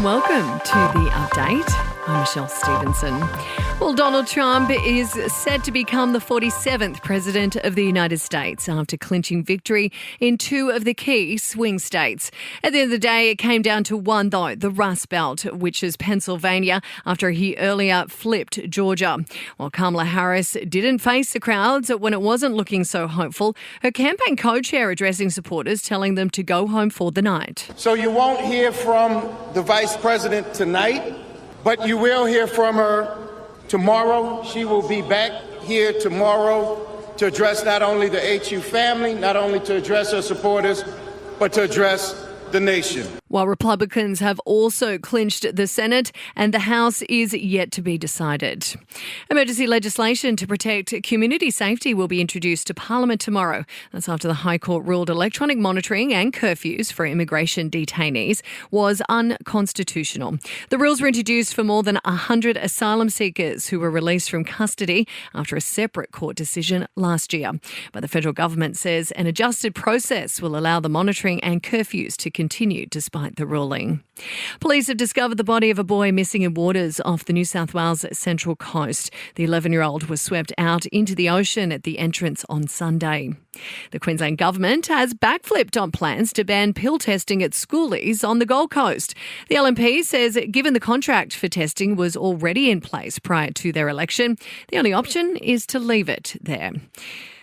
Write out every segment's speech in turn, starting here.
Welcome to the update. I'm Michelle Stevenson. Well, Donald Trump is set to become the 47th president of the United States after clinching victory in two of the key swing states. At the end of the day, it came down to one, though, the Rust Belt, which is Pennsylvania, after he earlier flipped Georgia. While Kamala Harris didn't face the crowds when it wasn't looking so hopeful, her campaign co-chair addressing supporters, telling them to go home for the night. So you won't hear from the vice president tonight, but you will hear from her tomorrow. She will be back here tomorrow to address not only the HU family, not only to address her supporters, but to address the nation. While Republicans have also clinched the Senate and the House is yet to be decided. Emergency legislation to protect community safety will be introduced to Parliament tomorrow. That's after the High Court ruled electronic monitoring and curfews for immigration detainees was unconstitutional. The rules were introduced for more than 100 asylum seekers who were released from custody after a separate court decision last year. But the federal government says an adjusted process will allow the monitoring and curfews to continue despite the ruling. Police have discovered the body of a boy missing in waters off the New South Wales Central Coast. The 11-year-old was swept out into the ocean at the entrance on Sunday. The Queensland government has backflipped on plans to ban pill testing at schoolies on the Gold Coast. The LNP says given the contract for testing was already in place prior to their election, the only option is to leave it there.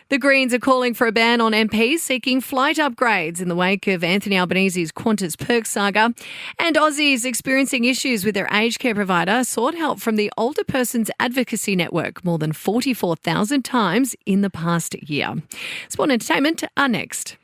The Greens are calling for a ban on MPs seeking flight upgrades in the wake of Anthony Albanese's Qantas Perks saga. And Aussies experiencing issues with their aged care provider sought help from the Older Persons Advocacy Network more than 44,000 times in the past year. Sport and entertainment are next.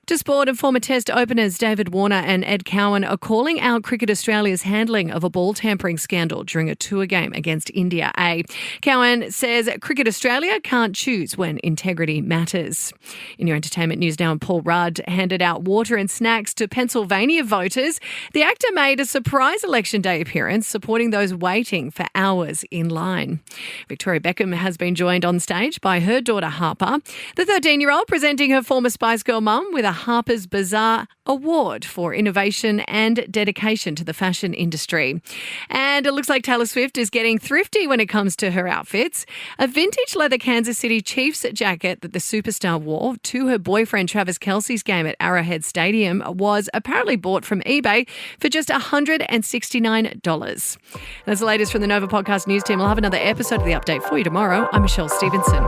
To sport, and former Test openers David Warner and Ed Cowan are calling out Cricket Australia's handling of a ball tampering scandal during a tour game against India A. Cowan says Cricket Australia can't choose when integrity matters. In your entertainment news now, Paul Rudd handed out water and snacks to Pennsylvania voters. The actor made a surprise election day appearance, supporting those waiting for hours in line. Victoria Beckham has been joined on stage by her daughter Harper, the 13-year-old presenting her former Spice Girl mum with a Harper's Bazaar Award for innovation and dedication to the fashion industry. And it looks like Taylor Swift is getting thrifty when it comes to her outfits. A vintage leather Kansas City Chiefs jacket that the superstar wore to her boyfriend Travis Kelce's game at Arrowhead Stadium was apparently bought from eBay for just $169. That's the latest from the Nova Podcast News team. We'll have another episode of The Update for you tomorrow. I'm Michelle Stevenson.